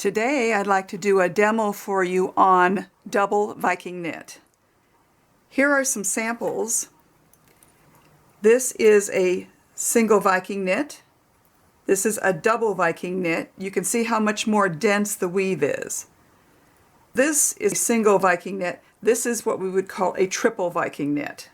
Today I'd like to do a demo for you on double Viking knit. Here are some samples. This is a single Viking knit. This is a double Viking knit. You can see how much more dense the weave is. This is a single Viking knit. This is what we would call a triple Viking knit.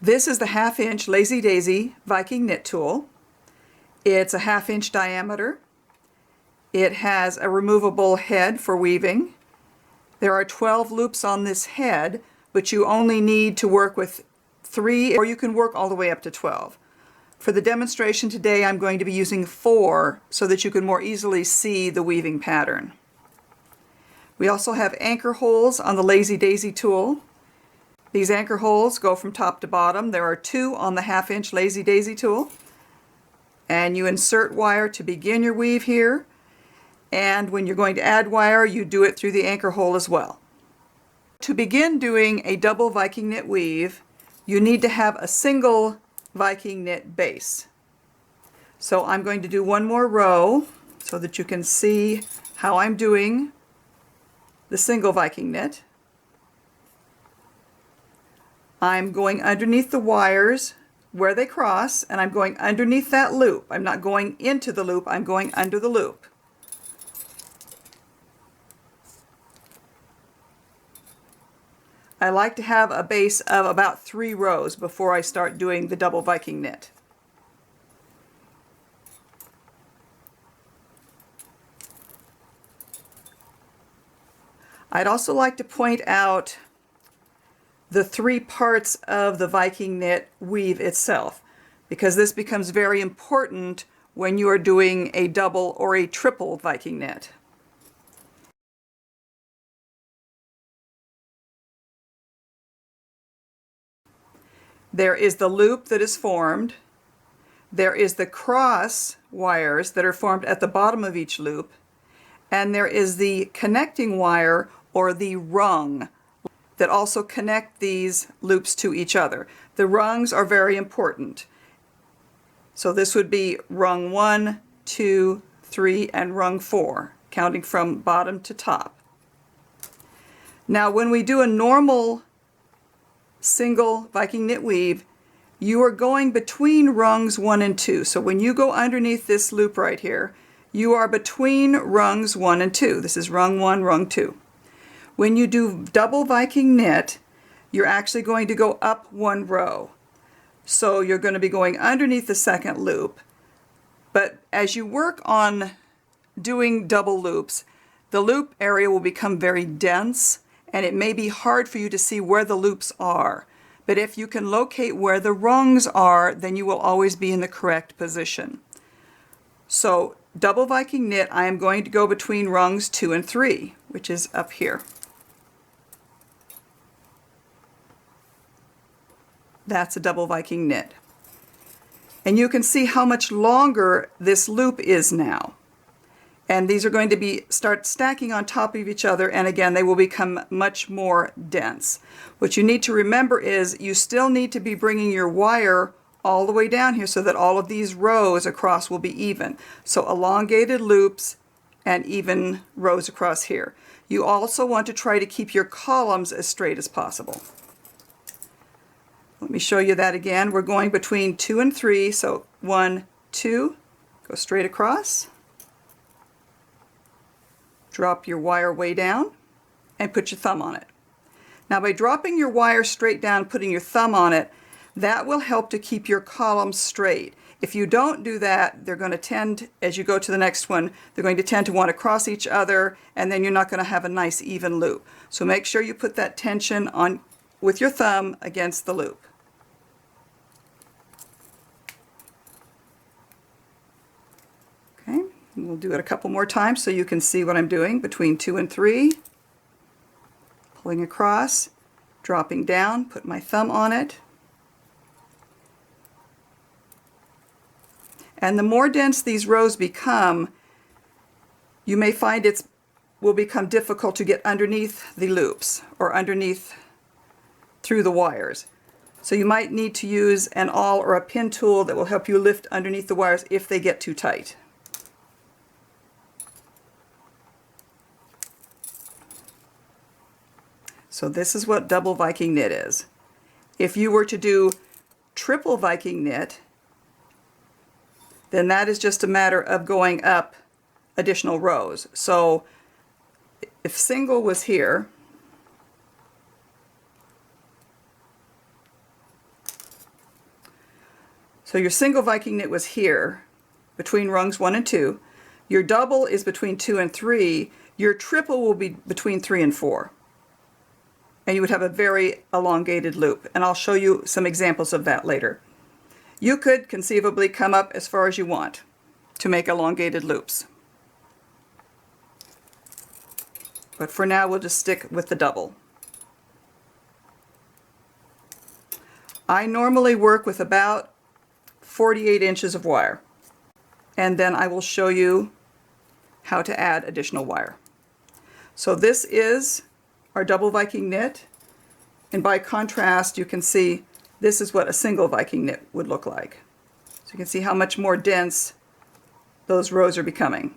This is the 1/2 inch Lazee Daizee Viking knit tool. It's a 1/2 inch diameter. It has a removable head for weaving. There are 12 loops on this head, but you only need to work with 3, or you can work all the way up to 12. For the demonstration today, I'm going to be using 4 so that you can more easily see the weaving pattern. We also have anchor holes on the Lazee Daizee tool. These anchor holes go from top to bottom. There are 2 on the 1/2 inch Lazee Daizee tool. And you insert wire to begin your weave here. And when you're going to add wire, you do it through the anchor hole as well. To begin doing a double Viking knit weave, you need to have a single Viking knit base. So I'm going to do one more row so that you can see how I'm doing the single Viking knit. I'm going underneath the wires where they cross, and I'm going underneath that loop. I'm not going into the loop, I'm going under the loop. I like to have a base of about 3 rows before I start doing the double Viking knit. I'd also like to point out the 3 parts of the Viking knit weave itself, because this becomes very important when you are doing a double or a triple Viking knit. There is the loop that is formed. There is the cross wires that are formed at the bottom of each loop. And there is the connecting wire, or the rung, that also connect these loops to each other. The rungs are very important. So this would be rung 1, 2, 3, and rung 4, counting from bottom to top. Now when we do a normal single Viking knit weave, you are going between rungs 1 and 2. So when you go underneath this loop right here, you are between rungs 1 and 2. This is rung 1, rung 2. When you do double Viking knit, you're actually going to go up 1 row. So you're going to be going underneath the second loop. But as you work on doing double loops, the loop area will become very dense, and it may be hard for you to see where the loops are. But if you can locate where the rungs are, then you will always be in the correct position. So double Viking knit, I am going to go between rungs 2 and 3, which is up here. That's a double Viking knit. And you can see how much longer this loop is now. And these are going to start stacking on top of each other, and again they will become much more dense. What you need to remember is you still need to be bringing your wire all the way down here so that all of these rows across will be even. So elongated loops and even rows across here. You also want to try to keep your columns as straight as possible. Let me show you that again. We're going between 2 and 3, so 1, 2, go straight across. Drop your wire way down and put your thumb on it. Now by dropping your wire straight down and putting your thumb on it, that will help to keep your columns straight. If you don't do that, they're going to tend, as you go to the next one, they're going to tend to want to cross each other, and then you're not going to have a nice even loop. So make sure you put that tension on with your thumb against the loop. Okay, we'll do it a couple more times so you can see what I'm doing. Between 2 and 3, pulling across, dropping down, put my thumb on it. And the more dense these rows become, you may find it will become difficult to get underneath the loops or underneath through the wires. So you might need to use an awl or a pin tool that will help you lift underneath the wires if they get too tight. So this is what double Viking knit is. If you were to do triple Viking knit, then that is just a matter of going up additional rows. So if single was here, so your single Viking knit was here between rungs 1 and 2, your double is between 2 and 3, your triple will be between 3 and 4. And you would have a very elongated loop, and I'll show you some examples of that later. You could conceivably come up as far as you want to make elongated loops. But for now, we'll just stick with the double. I normally work with about 48 inches of wire, and then I will show you how to add additional wire. So this is our double Viking knit, and by contrast you can see this is what a single Viking knit would look like. So you can see how much more dense those rows are becoming.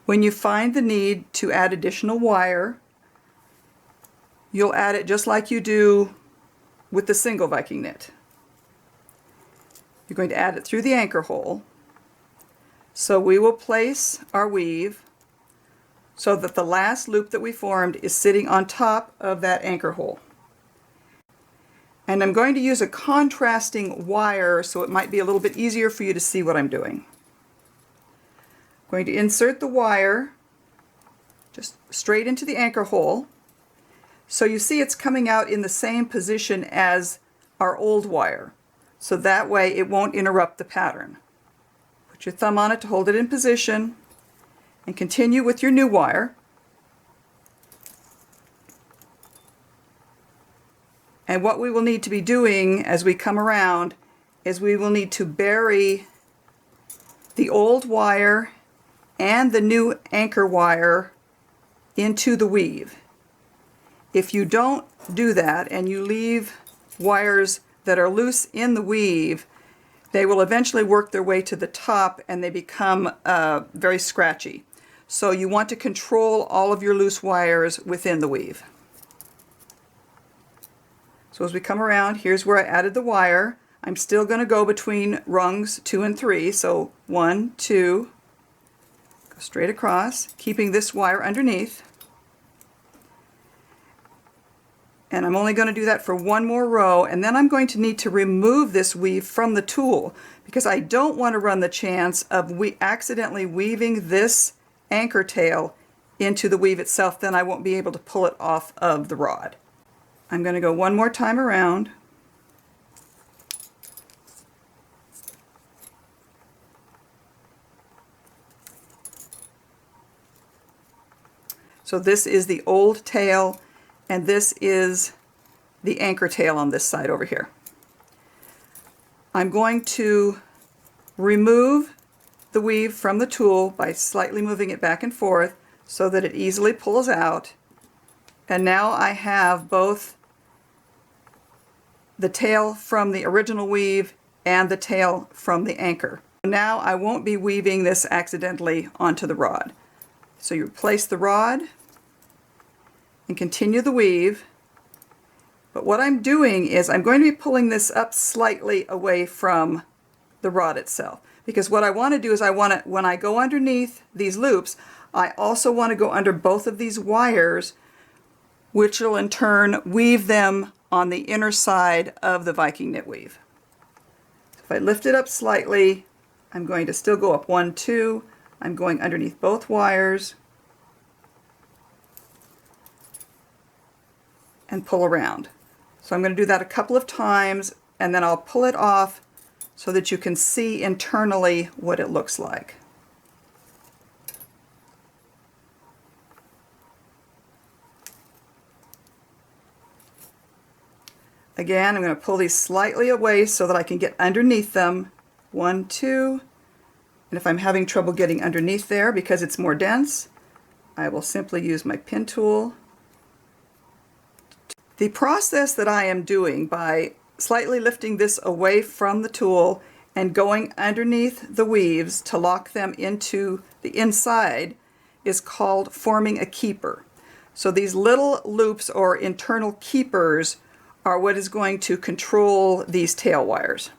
When you find the need to add additional wire, you'll add it just like you do with the single Viking knit. You're going to add it through the anchor hole. So we will place our weave so that the last loop that we formed is sitting on top of that anchor hole. And I'm going to use a contrasting wire so it might be a little bit easier for you to see what I'm doing. I'm going to insert the wire just straight into the anchor hole. So you see it's coming out in the same position as our old wire. So that way it won't interrupt the pattern. Put your thumb on it to hold it in position and continue with your new wire. And what we will need to be doing as we come around is we will need to bury the old wire and the new anchor wire into the weave. If you don't do that and you leave wires that are loose in the weave, they will eventually work their way to the top and they become very scratchy. So you want to control all of your loose wires within the weave. So as we come around, here's where I added the wire. I'm still going to go between rungs 2 and 3. So 1, 2, go straight across, keeping this wire underneath. And I'm only going to do that for one more row, and then I'm going to need to remove this weave from the tool because I don't want to run the chance of accidentally weaving this anchor tail into the weave itself. Then I won't be able to pull it off of the rod. I'm going to go one more time around. So this is the old tail, and this is the anchor tail on this side over here. I'm going to remove the weave from the tool by slightly moving it back and forth so that it easily pulls out. And now I have both the tail from the original weave and the tail from the anchor. Now I won't be weaving this accidentally onto the rod. So you place the rod and continue the weave. But what I'm doing is I'm going to be pulling this up slightly away from the rod itself. Because what I want to do is when I go underneath these loops, I also want to go under both of these wires, which will in turn weave them on the inner side of the Viking knit weave. So if I lift it up slightly, I'm going to still go up 1, 2. I'm going underneath both wires and pull around. So I'm going to do that a couple of times, and then I'll pull it off so that you can see internally what it looks like. Again, I'm going to pull these slightly away so that I can get underneath them. 1, 2, and if I'm having trouble getting underneath there because it's more dense, I will simply use my pin tool. The process that I am doing by slightly lifting this away from the tool and going underneath the weaves to lock them into the inside is called forming a keeper. So these little loops or internal keepers are what is going to control these tail wires.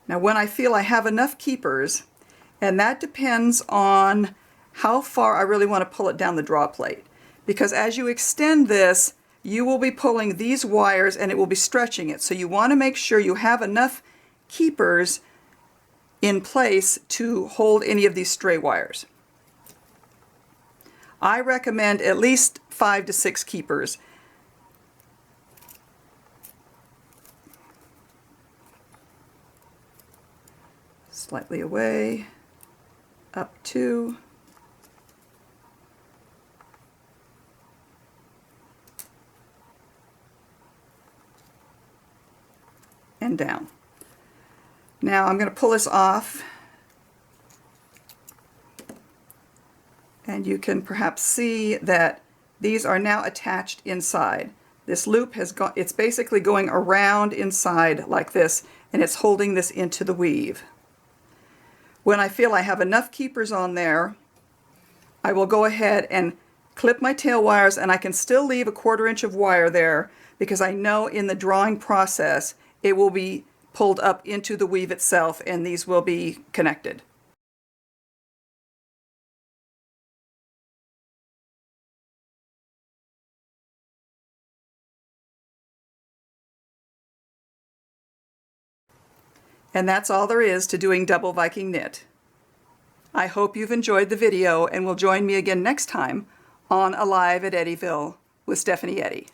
Now when I feel I have enough keepers, and that depends on how far I really want to pull it down the draw plate, because as you extend this, you will be pulling these wires and it will be stretching it. So you want to make sure you have enough keepers in place to hold any of these stray wires. I recommend at least 5 to 6 keepers. Slightly away, up 2. And down. Now I'm going to pull this off, and you can perhaps see that these are now attached inside. This loop has gone, it's basically going around inside like this, and it's holding this into the weave. When I feel I have enough keepers on there, I will go ahead and clip my tail wires, and I can still leave a 1/4 inch of wire there because I know in the drawing process it will be pulled up into the weave itself and these will be connected. And that's all there is to doing double Viking knit. I hope you've enjoyed the video and will join me again next time on Alive at Eddyville with Stephanie Eddy.